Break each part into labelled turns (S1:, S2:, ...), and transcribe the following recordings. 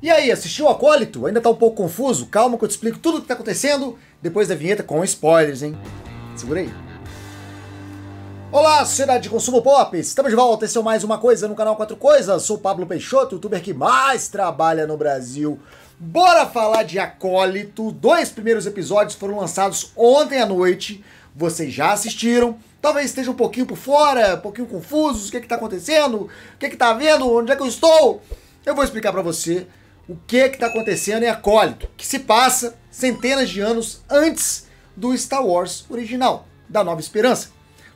S1: E aí, assistiu o Acólito? Ainda tá um pouco confuso? Calma que eu te explico tudo o que tá acontecendo depois da vinheta com spoilers, hein? Segura aí. Olá, sociedade de consumo pop! Estamos de volta, esse é mais uma coisa no canal 4 Coisas. Sou o Pablo Peixoto, youtuber que mais trabalha no Brasil. Bora falar de Acólito. 2 primeiros episódios foram lançados ontem à noite. Vocês já assistiram. Talvez estejam um pouquinho por fora, um pouquinho confusos. O que tá acontecendo? O que tá vendo? Onde é que eu estou? Eu vou explicar pra você o que tá acontecendo em Acólito, que se passa centenas de anos antes do Star Wars original, da Nova Esperança,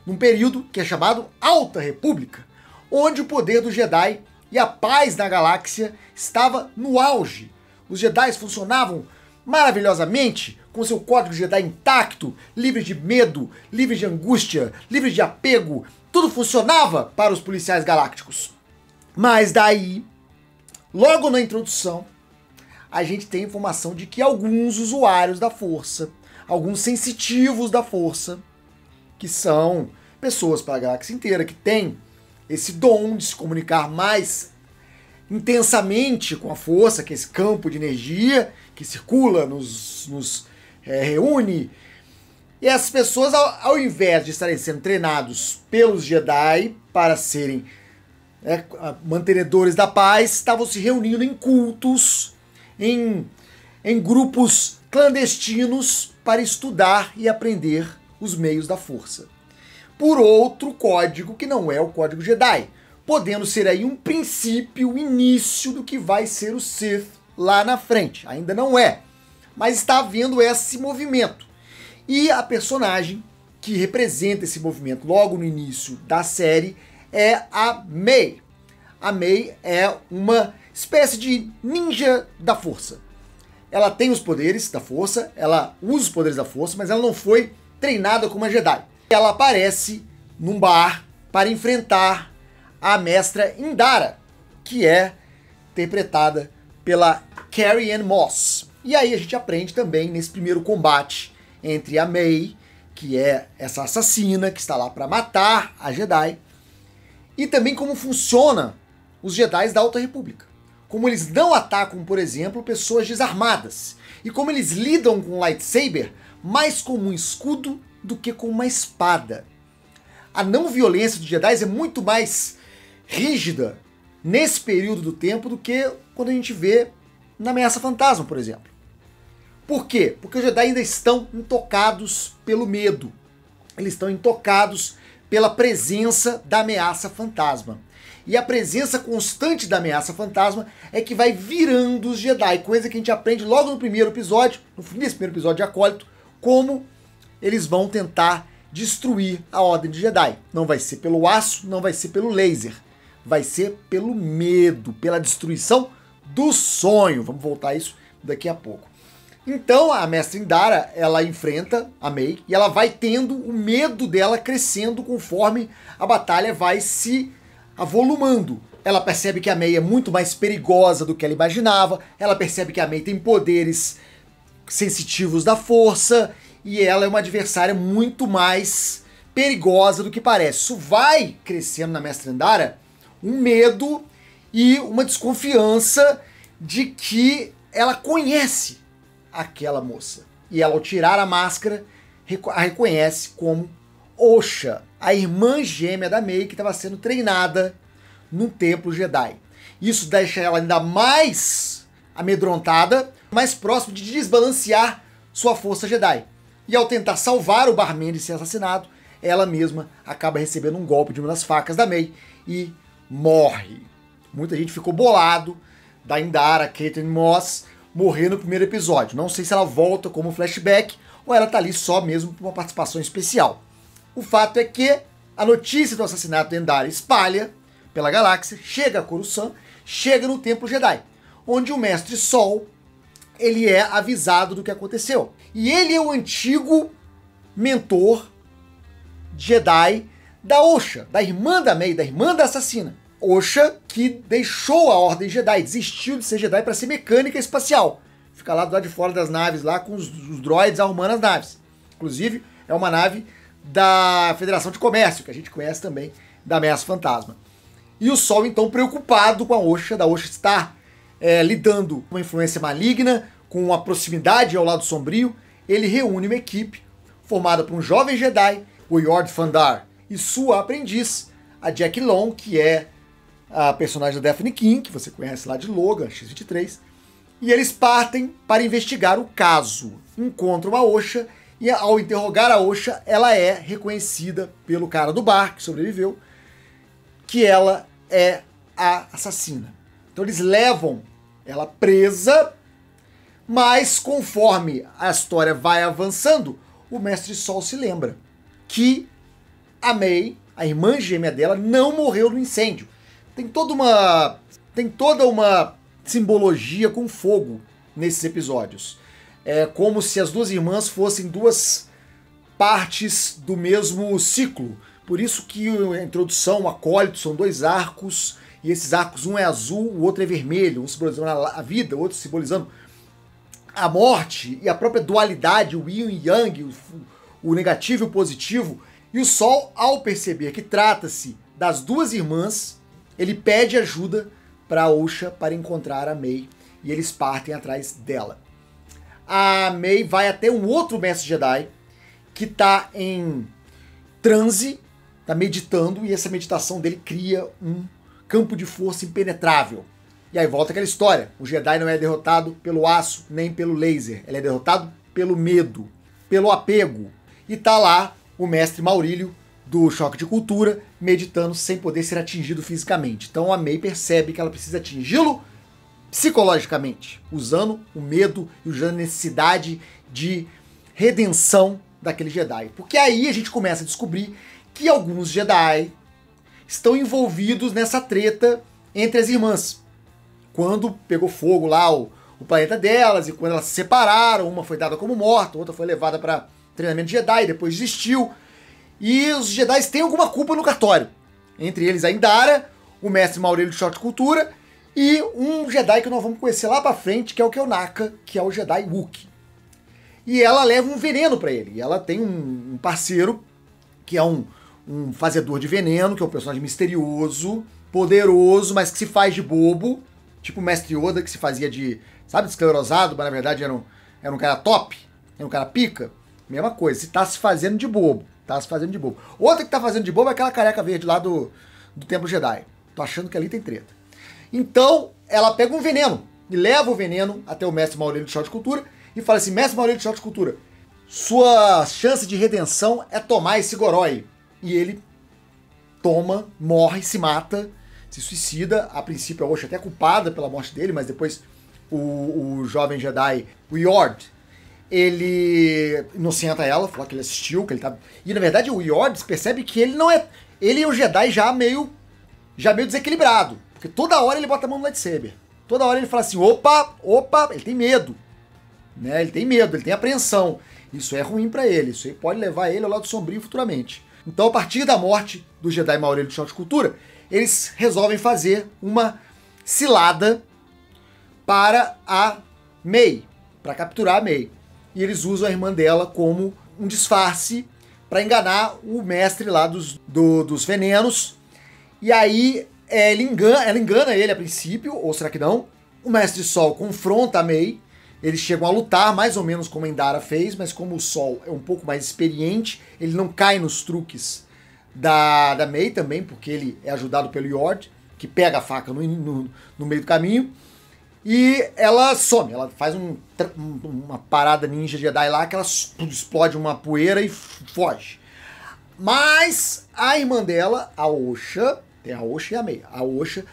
S1: num período que é chamado Alta República, onde o poder do Jedi e a paz na galáxia estava no auge. Os Jedi funcionavam maravilhosamente, com seu código Jedi intacto, livre de medo, livre de angústia, livre de apego, tudo funcionava para os policiais galácticos. Mas daí, logo na introdução, a gente tem informação de que alguns usuários da Força, alguns sensitivos da Força, que são pessoas para a galáxia inteira, que têm esse dom de se comunicar mais intensamente com a Força, que é esse campo de energia que circula, nos reúne. E essas pessoas, ao invés de estarem sendo treinados pelos Jedi para serem mantenedores da paz, estavam se reunindo em cultos, em grupos clandestinos para estudar e aprender os meios da força. Por outro código que não é o código Jedi, podendo ser aí um princípio, o início do que vai ser o Sith lá na frente. Ainda não é, mas está havendo esse movimento. E a personagem que representa esse movimento logo no início da série é a May. A May é uma espécie de ninja da força. Ela tem os poderes da força, ela usa os poderes da força, mas ela não foi treinada como uma Jedi. Ela aparece num bar para enfrentar a mestra Indara, que é interpretada pela Carrie-Anne Moss. E aí a gente aprende também nesse primeiro combate entre a May, que é essa assassina que está lá para matar a Jedi, e também como funciona os Jedi da Alta República. Como eles não atacam, por exemplo, pessoas desarmadas. E como eles lidam com o lightsaber mais como um escudo do que com uma espada. A não violência dos Jedi é muito mais rígida nesse período do tempo do que quando a gente vê na Ameaça Fantasma, por exemplo. Por quê? Porque os Jedi ainda estão intocados pelo medo. Eles estão intocados pela presença da Ameaça Fantasma. E a presença constante da Ameaça Fantasma é que vai virando os Jedi, coisa que a gente aprende logo no primeiro episódio, no fim desse primeiro episódio de Acólito, como eles vão tentar destruir a Ordem de Jedi. Não vai ser pelo aço, não vai ser pelo laser, vai ser pelo medo, pela destruição do sonho. Vamos voltar a isso daqui a pouco. Então a mestra Indara, ela enfrenta a May e ela vai tendo o medo dela crescendo conforme a batalha vai se avolumando. Ela percebe que a May é muito mais perigosa do que ela imaginava, ela percebe que a May tem poderes sensitivos da força e ela é uma adversária muito mais perigosa do que parece. Isso vai crescendo na mestra Indara um medo e uma desconfiança de que ela conhece aquela moça. E ela, ao tirar a máscara, a reconhece como Osha, a irmã gêmea da May, que estava sendo treinada num templo Jedi. Isso deixa ela ainda mais amedrontada, mais próximo de desbalancear sua força Jedi. E ao tentar salvar o barman de ser assassinado, ela mesma acaba recebendo um golpe de uma das facas da May e morre. Muita gente ficou bolado da Indara, Carrie-Anne Moss, morrer no primeiro episódio. Não sei se ela volta como flashback ou ela tá ali só mesmo por uma participação especial. O fato é que a notícia do assassinato de Indara espalha pela galáxia, chega a Coruscant, chega no Templo Jedi, onde o Mestre Sol ele é avisado do que aconteceu. E ele é o antigo mentor Jedi da Osha, da irmã da May, da irmã da assassina. Osha, que deixou a Ordem Jedi, desistiu de ser Jedi para ser mecânica espacial. Fica lá do lado de fora das naves, lá com os droids arrumando as naves. Inclusive, é uma nave da Federação de Comércio, que a gente conhece também da Ameaça Fantasma. E o Sol, então, preocupado com a Osha, da Osha estar lidando com uma influência maligna, com uma proximidade ao lado sombrio, ele reúne uma equipe formada por um jovem Jedi, o Yord Fandar, e sua aprendiz, a Jack Long, que é a personagem da Daphne King, que você conhece lá de Logan, X-23, e eles partem para investigar o caso. Encontram a Osha, e ao interrogar a Osha, ela é reconhecida pelo cara do bar, que sobreviveu, que ela é a assassina. Então eles levam ela presa, mas conforme a história vai avançando, o Mestre Sol se lembra que a May, a irmã gêmea dela, não morreu no incêndio. Tem toda uma simbologia com fogo nesses episódios. É como se as duas irmãs fossem duas partes do mesmo ciclo. Por isso que a introdução, o acólito, são dois arcos, e esses arcos, um é azul, o outro é vermelho, um simbolizando a vida, o outro simbolizando a morte e a própria dualidade, o yin e yang, o negativo e o positivo. E o Sol, ao perceber que trata-se das duas irmãs, ele pede ajuda para a Osha para encontrar a May, e eles partem atrás dela. A May vai até um outro mestre Jedi que está em transe, está meditando, e essa meditação dele cria um campo de força impenetrável. E aí volta aquela história, o Jedi não é derrotado pelo aço nem pelo laser, ele é derrotado pelo medo, pelo apego. E tá lá o mestre Maurílio do Choque de Cultura meditando sem poder ser atingido fisicamente. Então a May percebe que ela precisa atingi-lo psicologicamente, usando o medo e usando a necessidade de redenção daquele Jedi. Porque aí a gente começa a descobrir que alguns Jedi estão envolvidos nessa treta entre as irmãs. Quando pegou fogo lá o planeta delas, e quando elas se separaram, uma foi dada como morta, outra foi levada para treinamento de Jedi, depois desistiu. E os Jedi têm alguma culpa no cartório. Entre eles a Indara, o mestre Maurílio de Choque de Cultura, e um Jedi que nós vamos conhecer lá pra frente, que é o Kelnaka, que é o Jedi Wookiee. E ela leva um veneno pra ele. E ela tem um parceiro, que é um fazedor de veneno, que é um personagem misterioso, poderoso, mas que se faz de bobo. Tipo o mestre Yoda, que se fazia de, sabe, de esclerosado, mas na verdade era um cara top, era um cara pica. Mesma coisa, se tá se fazendo de bobo. Tá se fazendo de bobo. Outra que tá fazendo de bobo é aquela careca verde lá do Templo Jedi. Tô achando que ali tem treta. Então, ela pega um veneno e leva o veneno até o mestre Maurílio de Choque de Cultura e fala assim: mestre Maurílio de Choque de Cultura, sua chance de redenção é tomar esse Goroi. E ele toma, morre, se mata, se suicida. A princípio a Osha até é culpada pela morte dele, mas depois o jovem Jedi, o Yord, ele inocenta ela, fala que ele assistiu, que ele tá... E na verdade o Yord percebe que ele não é... Ele é um Jedi já meio desequilibrado. Porque toda hora ele bota a mão no lightsaber. Toda hora ele fala assim, opa, ele tem medo. Né? Ele tem medo, ele tem apreensão. Isso é ruim pra ele, isso aí pode levar ele ao lado sombrio futuramente. Então, a partir da morte do Jedi Maurílio de Choque de Cultura, eles resolvem fazer uma cilada para a May, para capturar a May. E eles usam a irmã dela como um disfarce para enganar o mestre lá dos venenos. E aí ela engana ele a princípio, ou será que não? O Mestre Sol confronta a May. Eles chegam a lutar, mais ou menos como a Indara fez, mas como o Sol é um pouco mais experiente, ele não cai nos truques da May também, porque ele é ajudado pelo Yord, que pega a faca no meio do caminho. E ela some, ela faz uma parada ninja Jedi lá, que ela explode uma poeira e foge. Mas a irmã dela, a Osha, tem a Osha e a May. A Osha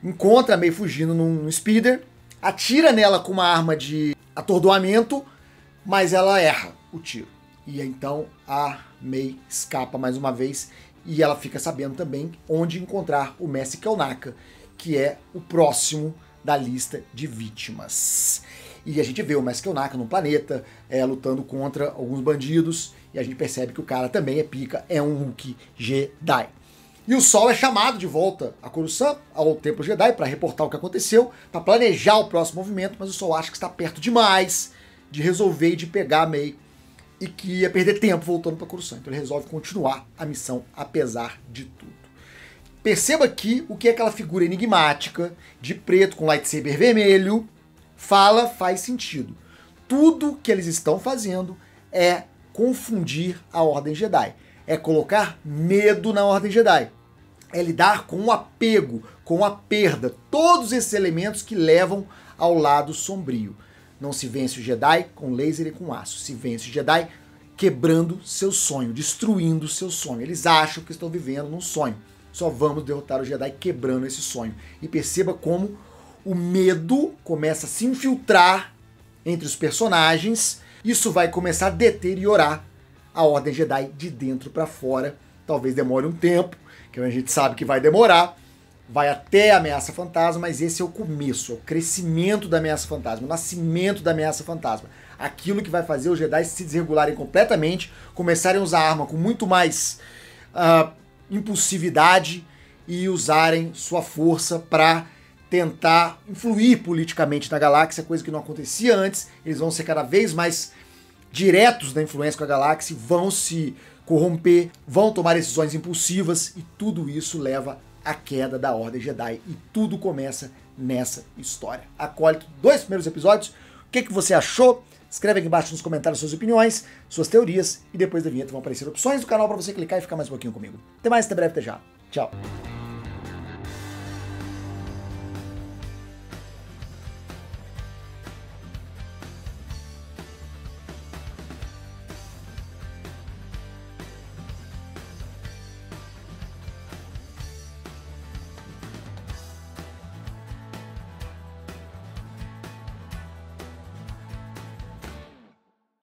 S1: encontra a May fugindo num speeder, atira nela com uma arma de atordoamento, mas ela erra o tiro. E então a May escapa mais uma vez e ela fica sabendo também onde encontrar o Mestre Kelnaka, que é o próximo da lista de vítimas. E a gente vê o Mestre Kelnaka no planeta, lutando contra alguns bandidos, e a gente percebe que o cara também é pica, é um Wookiee Jedi. E o Sol é chamado de volta a Coruscant, ao Templo Jedi, para reportar o que aconteceu, para planejar o próximo movimento, mas o Sol acha que está perto demais de resolver e de pegar a May, e que ia perder tempo voltando para Coruscant. Então ele resolve continuar a missão, apesar de tudo. perceba que o que aquela figura enigmática, de preto com lightsaber vermelho, faz sentido. Tudo que eles estão fazendo é confundir a Ordem Jedi. É colocar medo na Ordem Jedi. É lidar com o apego, com a perda. Todos esses elementos que levam ao lado sombrio. Não se vence o Jedi com laser e com aço. Se vence o Jedi quebrando seu sonho, destruindo seu sonho. Eles acham que estão vivendo num sonho. Só vamos derrotar o Jedi quebrando esse sonho. E perceba como o medo começa a se infiltrar entre os personagens. Isso vai começar a deteriorar a Ordem Jedi de dentro para fora. Talvez demore um tempo, que a gente sabe que vai demorar. Vai até a Ameaça Fantasma, mas esse é o começo, é o crescimento da Ameaça Fantasma, o nascimento da Ameaça Fantasma. Aquilo que vai fazer os Jedi se desregularem completamente, começarem a usar a arma com muito mais impulsividade e usarem sua força para tentar influir politicamente na galáxia, coisa que não acontecia antes. Eles vão ser cada vez mais diretos da influência com a galáxia, vão se corromper, vão tomar decisões impulsivas e tudo isso leva à queda da Ordem Jedi e tudo começa nessa história. Acólito, 2 primeiros episódios, o que você achou? Escreve aqui embaixo nos comentários suas opiniões, suas teorias e depois da vinheta vão aparecer opções do canal para você clicar e ficar mais um pouquinho comigo. Até mais, até breve, até já. Tchau.